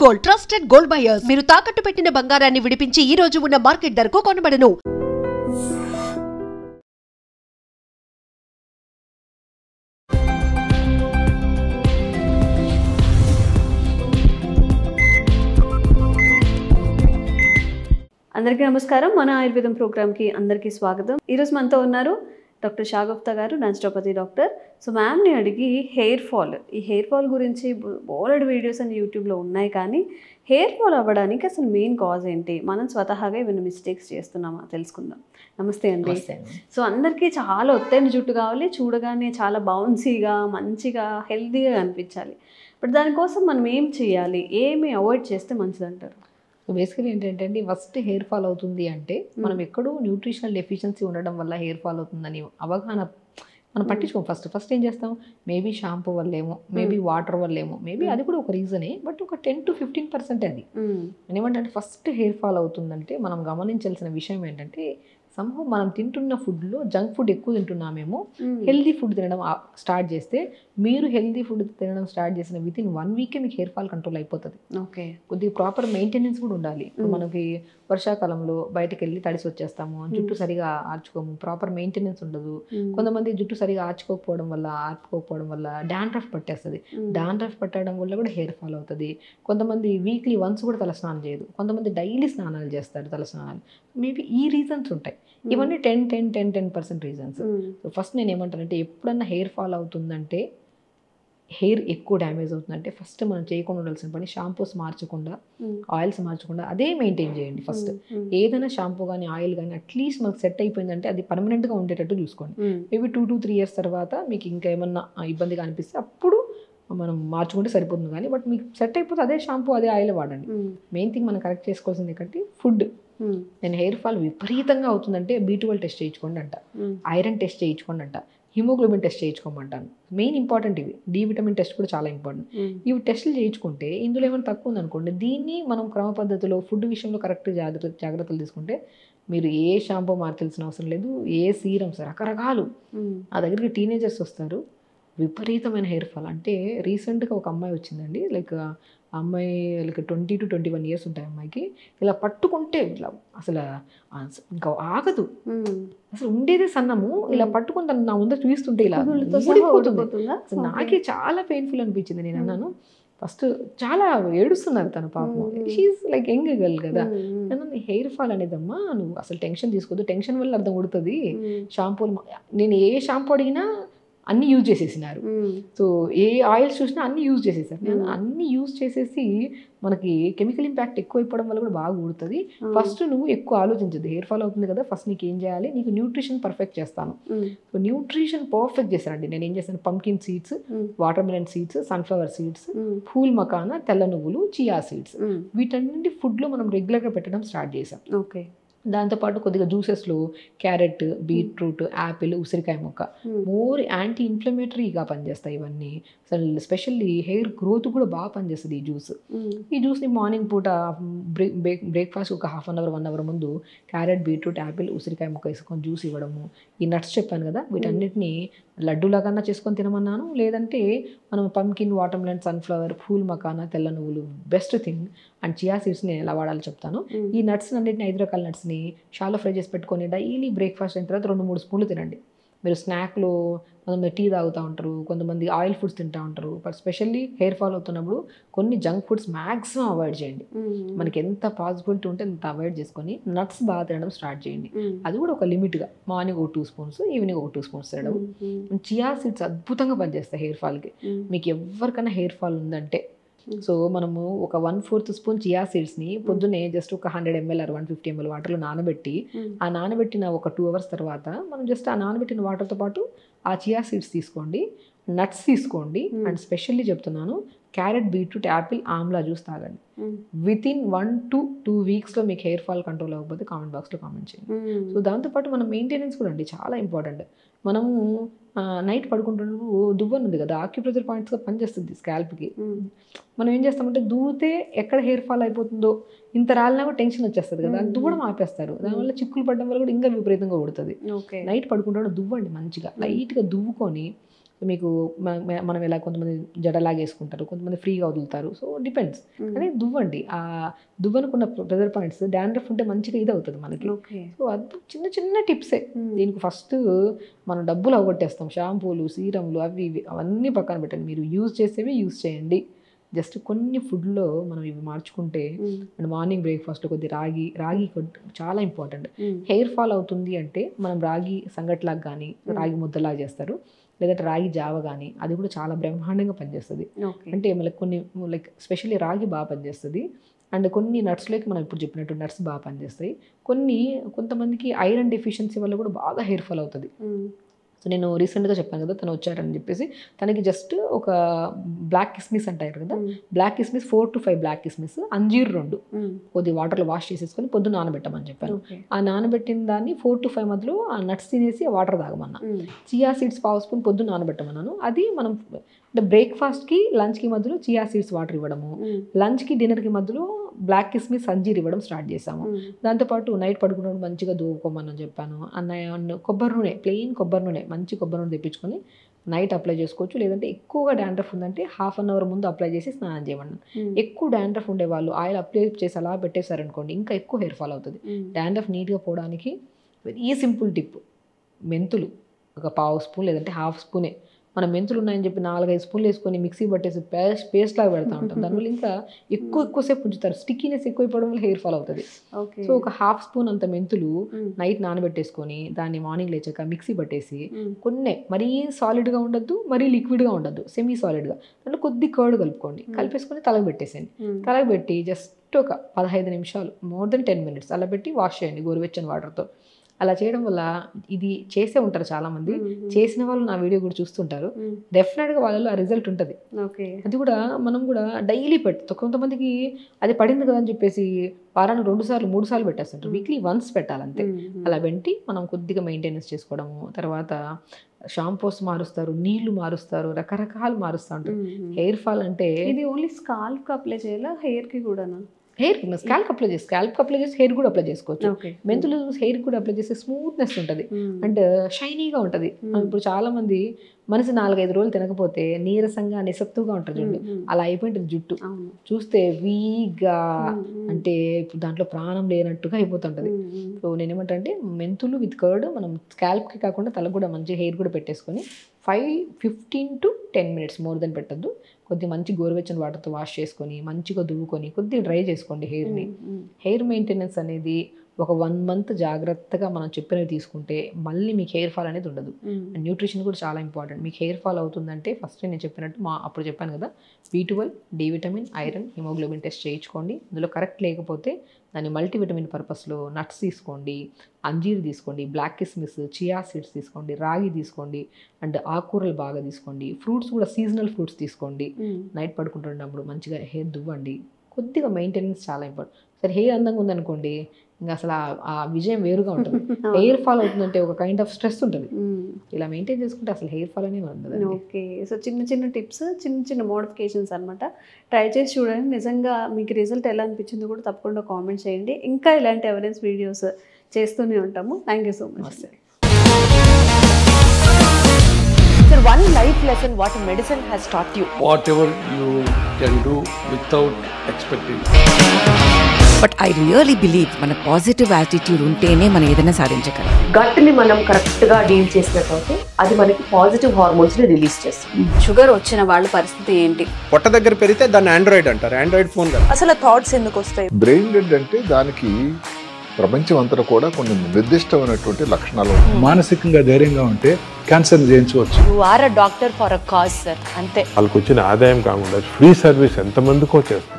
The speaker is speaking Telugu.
Gold, trusted gold buyers. మీరు తాకట్టు పెట్టిన బంగారాన్ని విడిపించి ఈ రోజు ఉన్న మార్కెట్ ధరకు కొనబడను. అందరికీ నమస్కారం. మన ఆయుర్వేదం ప్రోగ్రామ్కి అందరికీ స్వాగతం. ఈరోజు మనతో ఉన్నారు డాక్టర్ షాగుప్తా గారు, న్యాచురోపతి డాక్టర్. సో మ్యామ్ని అడిగి ఈ హెయిర్ ఫాల్ గురించి బోలెడ్ వీడియోస్ అని యూట్యూబ్లో ఉన్నాయి, కానీ హెయిర్ ఫాల్ అవ్వడానికి అసలు మెయిన్ కాజ్ ఏంటి, మనం స్వతహాగా ఏమైనా మిస్టేక్స్ చేస్తున్నామా తెలుసుకుందాం. నమస్తే అండి. సో అందరికీ చాలా ఒత్తైన జుట్టు కావాలి, చూడగానే చాలా బౌన్సీగా మంచిగా హెల్తీగా కనిపించాలి. బట్ దానికోసం మనం ఏం చేయాలి, ఏమి అవాయిడ్ చేస్తే మంచిదంటారు? సో బేసికలీ ఏంటంటే అండి, ఫస్ట్ హెయిర్ ఫాల్ అవుతుంది అంటే మనం ఎక్కడో న్యూట్రిషనల్ డెఫిషియన్సీ ఉండడం వల్ల హెయిర్ ఫాల్ అవుతుందని అవగాహన మనం పట్టించుకోం. ఫస్ట్ ఏం చేస్తాం, మేబీ షాంపూ వల్లేమో, మేబీ వాటర్ వల్లేమో, మేబీ అది కూడా ఒక రీజనే, బట్ ఒక 10 to 15% అది. ఏమంటే ఫస్ట్ హెయిర్ ఫాల్ అవుతుందంటే మనం గమనించాల్సిన విషయం ఏంటంటే, సంభవం మనం తింటున్న ఫుడ్లో జంక్ ఫుడ్ ఎక్కువ తింటున్నామేమో. హెల్దీ ఫుడ్ తినడం స్టార్ట్ చేస్తే, మీరు హెల్దీ ఫుడ్ తినడం స్టార్ట్ చేసిన వితిన్ 1 వీకే మీకు హెయిర్ ఫాల్ కంట్రోల్ అయిపోతుంది. ఓకే, కొద్దిగా ప్రాపర్ మెయింటెనెన్స్ కూడా ఉండాలి. ఇప్పుడు మనకి వర్షాకాలంలో బయటకు వెళ్ళి తడిసి వచ్చేస్తాము, జుట్టు సరిగా ఆర్చుకోము, ప్రాపర్ మెయింటెనెన్స్ ఉండదు. కొంతమంది జుట్టు సరిగా ఆర్చుకోకపోవడం వల్ల డాండ్రఫ్ పట్టేస్తుంది. డాండ్రఫ్ పట్టడం వల్ల కూడా హెయిర్ ఫాల్ అవుతుంది. కొంతమంది వీక్లీ వన్స్ కూడా తలస్నానం చేయదు, కొంతమంది డైలీ స్నానాలు చేస్తారు, తలస్నానాలు. మేబీ ఈ రీజన్స్ ఉంటాయి. ఇవన్నీ 10% రీజన్స్. సో ఫస్ట్ నేను ఏమంటానంటే, ఎప్పుడన్నా హెయిర్ ఫాల్ అవుతుందంటే, హెయిర్ ఎక్కువ డ్యామేజ్ అవుతుందంటే, ఫస్ట్ మనం చేయకుండా ఉండాల్సిన పని, షాంపూస్ మార్చకుండా, ఆయిల్స్ మార్చకుండా అదే మెయింటైన్ చేయండి. ఫస్ట్ ఏదైనా షాంపూ కానీ ఆయిల్ కానీ అట్లీస్ట్ మనకు సెట్ అయిపోయిందంటే అది పర్మనెంట్గా ఉండేటట్టు చూసుకోండి. మేబీ 2 to 3 years తర్వాత మీకు ఇంకా ఏమన్నా ఇబ్బందిగా అనిపిస్తే అప్పుడు మనం మార్చుకుంటే సరిపోతుంది. కానీ బట్ మీకు సెట్ అయిపోతే అదే షాంపూ అదే ఆయిల్ వాడండి. మెయిన్ థింగ్ మనం కరెక్ట్ చేసుకోవాల్సింది ఏంటంటే ఫుడ్. నేను హెయిర్ ఫాల్ విపరీతంగా అవుతుందంటే B12 టెస్ట్ చేయించుకోండి అంట, ఐరన్ టెస్ట్ చేయించుకోండి అంట, హిమోగ్లోబిన్ టెస్ట్ చేయించుకోమంటాను. మెయిన్ ఇంపార్టెంట్ ఇవి. డి విటమిన్ టెస్ట్ కూడా చాలా ఇంపార్టెంట్. ఇవి టెస్టులు చేయించుకుంటే ఇందులో ఏమైనా తక్కువ ఉందనుకోండి, దీన్ని మనం క్రమ పద్ధతిలో ఫుడ్ విషయంలో కరెక్ట్ జాగ్రత్తలు తీసుకుంటే మీరు ఏ షాంపూ మార్చాల్సిన అవసరం లేదు, ఏ సీరమ్స్ రకరకాలు. ఆ దగ్గరికి టీనేజర్స్ వస్తారు, విపరీతమైన హెయిర్ ఫాల్. అంటే రీసెంట్గా ఒక అమ్మాయి వచ్చిందండి, లైక్ అమ్మాయి 20 to 21 years ఉంటాయి అమ్మాయికి. ఇలా పట్టుకుంటే ఇట్లా అసలు ఇంకా ఆగదు, అసలు ఉండేదే సన్నము, ఇలా పట్టుకుని తను నా ముందు చూస్తుంటే ఇలా ఊడిపోతుంది. నాకే చాలా పెయిన్ఫుల్ అనిపించింది. నేను అన్నాను ఫస్ట్, చాలా ఏడుస్తున్నారు తను పాపం. షీఈస్ లైక్ యంగ్ గర్ల్ కదా. నేను హెయిర్ ఫాల్ అనేదమ్మా, నువ్వు అసలు టెన్షన్ తీసుకోవద్దు, టెన్షన్ వల్ల అర్థం కొడుతుంది. షాంపూలు నేను ఏ షాంపూ అడిగినా అన్నీ యూజ్ చేసేసినారు. సో ఏ ఆయిల్స్ చూసినా అన్నీ యూజ్ చేసేసారు. నేను అన్నీ యూజ్ చేసేసి మనకి కెమికల్ ఇంపాక్ట్ ఎక్కువ అయిపోవడం వల్ల కూడా బాగా ఊడుతుంది. ఫస్ట్ నువ్వు ఎక్కువ ఆలోచించదు, హెయిర్ ఫాల్ అవుతుంది కదా, ఫస్ట్ నీకు ఏం చేయాలి, నీకు న్యూట్రిషన్ పర్ఫెక్ట్ చేస్తాను. సో న్యూట్రిషన్ పర్ఫెక్ట్ చేశానండి. నేను ఏం చేస్తాను, pumpkin seeds, watermelon seeds, sunflower seeds, phool makhana, తెల్ల నువ్వులు, చియా సీడ్స్, వీటన్నింటి ఫుడ్లో మనం రెగ్యులర్గా పెట్టడం స్టార్ట్ చేసాం. ఓకే, దాంతోపాటు కొద్దిగా జ్యూసెస్లో క్యారెట్, బీట్రూట్, యాపిల్, ఉసిరికాయ ముక్క మోర్ యాంటీ ఇన్ఫ్లమేటరీగా పనిచేస్తాయి ఇవన్నీ. అసలు స్పెషల్లీ హెయిర్ గ్రోత్ కూడా బాగా పనిచేస్తుంది ఈ జ్యూస్. ఈ జ్యూస్ని మార్నింగ్ పూట బ్రేక్ఫాస్ట్ ఒక 1/2 hour 1 hour ముందు క్యారెట్, బీట్రూట్, యాపిల్, ఉసిరికాయ ముక్క వేసుకొని జ్యూస్ ఇవ్వడము. ఈ నట్స్ చెప్పాను కదా, వీటన్నిటిని లడ్డూలాగా చేసుకొని తినమన్నాను. లేదంటే మనం pumpkin, watermelon, sunflower, phool makhana, తెల్ల నువ్వులు బెస్ట్ థింగ్, అండ్ చియా సీడ్స్ని ఎలా వాడాలో చెప్తాను. ఈ నట్స్ అన్నింటిని 5 రకాల నట్స్ని షాలో ఫ్రై చేసి పెట్టుకొని డైలీ బ్రేక్ఫాస్ట్ అయిన తర్వాత 2-3 స్పూన్లు తినండి. మీరు స్నాక్లో కొంతమంది టీ తాగుతూ ఉంటారు, కొంతమంది ఆయిల్ ఫుడ్స్ తింటూ ఉంటారు. బట్ స్పెషల్లీ హెయిర్ ఫాల్ అవుతున్నప్పుడు కొన్ని జంక్ ఫుడ్స్ మ్యాక్సిమం అవాయిడ్ చేయండి. మనకి ఎంత పాసిబిలిటీ ఉంటే అంత అవాయిడ్ చేసుకొని నట్స్ బాగా తినడం స్టార్ట్ చేయండి. అది కూడా ఒక లిమిట్గా, మార్నింగ్ ఒక 2 spoons, ఈవినింగ్ ఒక 2 spoons తినడం. చియా సీడ్స్ అద్భుతంగా పనిచేస్తాయి హెయిర్ ఫాల్కి. మీకు ఎవరికైనా హెయిర్ ఫాల్ ఉందంటే, సో మనము ఒక 1/4 spoon చియా సీడ్స్ని పొద్దున్నే జస్ట్ ఒక 100 ml or 150 ml వాటర్లో నానబెట్టి, ఆ నానబెట్టిన ఒక 2 hours తర్వాత మనం జస్ట్ ఆ నానబెట్టిన వాటర్తో పాటు ఆ చియా సీడ్స్ తీసుకోండి, నట్స్ తీసుకోండి, అండ్ స్పెషల్లీ చెప్తున్నాను carrot, beetroot, Apple, Amla juice తాగండి. వితిన్ 1 to 2 weeksలో మీకు హెయిర్ ఫాల్ కంట్రోల్ అవ్వకపోతే కామెంట్ బాక్స్లో కామెంట్ చేయండి. సో దాంతోపాటు మనం మెయింటెనెన్స్ కూడా అండి చాలా ఇంపార్టెంట్. మనము నైట్ పడుకుంటున్నప్పుడు దువ్వను ఉంది కదా, ఆక్యుప్రెషర్ పాయింట్స్గా పనిచేస్తుంది స్కాల్ప్కి. మనం ఏం చేస్తామంటే, దూతే ఎక్కడ హెయిర్ ఫాల్ అయిపోతుందో ఇంత రాలినా కూడా టెన్షన్ వచ్చేస్తుంది కదా, దువ్వడం ఆపేస్తారు. దానివల్ల చిక్కులు పడడం వల్ల కూడా ఇంకా విపరీతంగా ఊడుతుంది. నైట్ పడుకుంటే దువ్వండి, మంచిగా లైట్గా దువ్వుకొని మీకు మనం ఎలా కొంతమంది జడలాగా వేసుకుంటారు, కొంతమంది ఫ్రీగా వదులుతారు. So depends. కానీ దువ్వండి. ఆ దువ్వనుకున్న ప్రెజర్ పాయింట్స్ డాండ్రఫ్ ఉంటే మంచిగా ఇది అవుతుంది మనకి. సో అది చిన్న చిన్న టిప్సే. దీనికి ఫస్ట్ మనం డబ్బులు అవగొట్టేస్తాం. షాంపూలు, సీరంలు, అవి ఇవి అవన్నీ పక్కన పెట్టండి. మీరు యూజ్ చేసేవి యూజ్ చేయండి. జస్ట్ కొన్ని ఫుడ్లో మనం ఇవి మార్చుకుంటే, అండ్ మార్నింగ్ బ్రేక్ఫాస్ట్లో కొద్ది రాగి చాలా ఇంపార్టెంట్. హెయిర్ ఫాల్ అవుతుంది అంటే మనం రాగి సంగట్లాగా కానీ రాగి ముద్దలాగా చేస్తారు, లేదంటే రాగి జావ కానీ, అది కూడా చాలా బ్రహ్మాండంగా పనిచేస్తుంది. అంటే మనకి కొన్ని లైక్ స్పెషల్లీ రాగి బాగా పనిచేస్తుంది. అండ్ కొన్ని నట్స్లోకి మనం ఇప్పుడు చెప్పినట్టు నట్స్ బాగా పనిచేస్తాయి. కొంతమందికి ఐరన్ డెఫిషియన్సీ వల్ల కూడా బాగా హెయిర్ ఫాల్ అవుతుంది. సో నేను రీసెంట్గా చెప్పాను కదా, తను వచ్చారని చెప్పేసి తనకి జస్ట్ ఒక బ్లాక్ కిస్మిస్ అంటారు కదా, బ్లాక్ కిస్మిస్ 4 to 5 బ్లాక్ కిస్మిస్, అంజీర్ 2 కొద్ది వాటర్లో వాష్ చేసేసుకొని పొద్దున్న నానబెట్టమని చెప్పాను. ఆ నానబెట్టిన దాన్ని 4 to 5 మధ్యలో ఆ నట్స్ తినేసి ఆ వాటర్ తాగమన్నా. చియా సీడ్స్ 1/2 స్పూన్ పొద్దున్న నానబెట్టమన్నాను. అది మనం బ్రేక్ఫాస్ట్కి లంచ్కి మధ్యలో చియా సీడ్స్ వాటర్ ఇవ్వడము, లంచ్కి డిన్నర్కి మధ్యలో బ్లాక్ కిస్మిస్ అంజీర్ ఇవ్వడం స్టార్ట్ చేసాము. దాంతోపాటు నైట్ పడుకున్నప్పుడు మంచిగా దూకోమని చెప్పాను. కొబ్బరి నూనె, ప్లెయిన్ కొబ్బరి నూనె, మంచి కొబ్బరి నూనె తెప్పించుకొని నైట్ అప్లై చేసుకోవచ్చు. లేదంటే ఎక్కువగా డాండ్రఫ్ ఉందంటే 1/2 అవర్ ముందు అప్లై చేసి స్నానం చేయమన్నాను. ఎక్కువ డాండ్రఫ్ ఉండే వాళ్ళు ఆయిల్ అప్లై చేసి అలా పెట్టేశారనుకోండి, ఇంకా ఎక్కువ హెయిర్ ఫాల్ అవుతుంది. డాండ్రఫ్ నీట్గా పోవడానికి వెరీ సింపుల్ టిప్, మెంతులు ఒక 1/2 స్పూన్ లేదంటే 1/2 స్పూనే. మనం మెంతులు ఉన్నాయని చెప్పి 4-5 స్పూన్లు వేసుకొని మిక్సీ పట్టేసి పేస్ట్ లాగా పెడతా ఉంటాం. దానివల్ల ఇంకా ఎక్కువసేపు ఉంచుతారు. స్టిక్కీనెస్ ఎక్కువైపోవడం వల్ల హెయిర్ ఫాల్ అవుతుంది. సో ఒక 1/2 స్పూన్ అంత మెంతులు నైట్ నానబెట్టేసుకొని దాన్ని మార్నింగ్ లేచాక మిక్సీ పట్టేసి కొన్ని మరీ సాలిడ్గా ఉండద్దు, మరీ లిక్విడ్గా ఉండద్దు, సెమీ సాలిడ్గా దాంట్లో కొద్ది కర్డ్ కలుపుకోండి. కలిపేసుకొని తలకు పెట్టేసేయండి. తలకు పెట్టి జస్ట్ ఒక 15 నిమిషాలు, మోర్ దెన్ 10 minutes అలా పెట్టి వాష్ చేయండి గోరువెచ్చని వాటర్తో. అలా చేయడం వల్ల, ఇది చేసే ఉంటారు చాలామంది, చేసిన వాళ్ళు నా వీడియో కూడా చూస్తుంటారు, డెఫినెట్గా వాళ్ళలో ఆ రిజల్ట్ ఉంటుంది. అది కూడా మనం కూడా డైలీ కొంతమందికి అది పడింది కదా అని చెప్పేసి వారానికి 2 సార్లు 3 సార్లు పెట్టేస్తుంటారు. Weekly once పెట్టాలంతే. అలా పెట్టి మనం కొద్దిగా మెయింటెనెన్స్ చేసుకోవడము, తర్వాత షాంపూస్ మారుస్తారు, నీళ్లు మారుస్తారు, రకరకాలు మారుస్తూ ఉంటారు. హెయిర్ ఫాల్ అంటే ఇది ఓన్లీ స్కాల్ప్ అప్లై చేయాలా, హెయిర్కి కూడానా? హెయిర్కి స్కాల్ప్ అప్లై చేసి హెయిర్ కూడా అప్లై చేసుకోవచ్చు. మెంతులు హెయిర్ కూడా అప్లై చేస్తే స్మూత్నెస్ ఉంటుంది అండ్ షైనీగా ఉంటుంది. ఇప్పుడు చాలా మంది మనిషి 4-5 రోజులు తినకపోతే నీరసంగా నిస్సత్తుగా ఉంటుంది చూడండి, అలా అయిపోయింటుంది జుట్టు. చూస్తే వీక్గా, అంటే ఇప్పుడు దాంట్లో ప్రాణం లేనట్టుగా అయిపోతుంటుంది. సో నేనేమంటా అంటే మెంతులు విత్ కర్డ్ మనం స్కాల్ప్కి కాకుండా తలకు కూడా మంచి హెయిర్ కూడా పెట్టేసుకొని 15 to 10 minutes, మోర్ దెన్ పెట్టద్దు, కొద్ది మంచి గోరువెచ్చని వాటర్తో వాష్ చేసుకొని మంచిగా దువ్వుకొని కొద్దిగా డ్రై చేసుకోండి హెయిర్ని. హెయిర్ మెయింటెనెన్స్ అనేది ఒక 1 month జాగ్రత్తగా మనం చెప్పినవి తీసుకుంటే మళ్ళీ మీకు హెయిర్ ఫాల్ అనేది ఉండదు. న్యూట్రిషన్ కూడా చాలా ఇంపార్టెంట్. మీకు హెయిర్ ఫాల్ అవుతుందంటే ఫస్ట్ నేను చెప్పినట్టు అప్పుడు చెప్పాను కదా, B12, D vitamin, iron, haemoglobin test చేయించుకోండి. అందులో కరెక్ట్ లేకపోతే దాన్ని మల్టీవిటమిన్ పర్పస్లో నట్స్ తీసుకోండి, అంజీర్ తీసుకోండి, బ్లాక్ కిస్మిస్, చియా సీడ్స్ తీసుకోండి, రాగి తీసుకోండి, అండ్ ఆకుకూరలు బాగా తీసుకోండి, ఫ్రూట్స్ కూడా సీజనల్ ఫ్రూట్స్ తీసుకోండి. నైట్ పడుకుంటున్నప్పుడు మంచిగా హెయిర్ దువ్వండి. కొద్దిగా మెయింటెనెన్స్ చాలా ఇంపార్టెంట్. సరే హెయిర్ అందంగా ఉందనుకోండి, ఇంకా అసలు ఆ విజయం వేరుగా ఉంటుంది. హెయిర్ ఫాల్ అవుతుందంటే ఒక కైండ్ ఆఫ్ స్ట్రెస్ ఉంటుంది. ఇలా మెయింటైన్ చేసుకుంటే అసలు హెయిర్ ఫాల్ అనేది ఉండదు. ఓకే, సో చిన్న టిప్స్, చిన్న మోడిఫికేషన్స్ అనమాట. ట్రై చేసి చూడండి. నిజంగా మీకు రిజల్ట్ ఎలా అనిపించిందో కూడా తప్పకుండా కామెంట్ చేయండి. ఇంకా ఇలాంటి ఎవిడెన్స్ వీడియోస్ చేస్తూనే ఉంటాము. Thank you so much. Sir, one life lesson what medicine has taught you. Whatever you can do without expecting. But I really believe మన పాజిటివ్ యాటిట్యూడ్ ఉంటేనే మనం ఏదైనా సాధించగలం. గట్ని మనం కరెక్ట్గా డీల్ చేసినట్లయితే అది మనకి పాజిటివ్ హార్మోన్స్ని రిలీజ్ చేస్తుంది. షుగర్ వచ్చిన వాళ్ళ పరిస్థితి ఏంటి? పొట్ట దగ్గర పెరిగితే దాన్ని ఆండ్రాయిడ్ అంటారు, ఆండ్రాయిడ్ ఫోన్ కదా. అసలు థాట్స్ ఎందుకు వస్తాయి? బ్రెయిన్ డెడ్ అంటే దానికి ప్రపంచం అంతా కూడా కొన్ని నిర్దిష్టమైనటువంటి లక్షణాలు. మానసికంగా ధైర్యంగా ఉంటే క్యాన్సర్ జయించవచ్చు. You are a doctor for a cause sir, అంతే. వాళ్ళకి వచ్చిన ఆదాయం కాకుండా ఫ్రీ సర్వీస్ ఎంతమందికో చేస్తారు.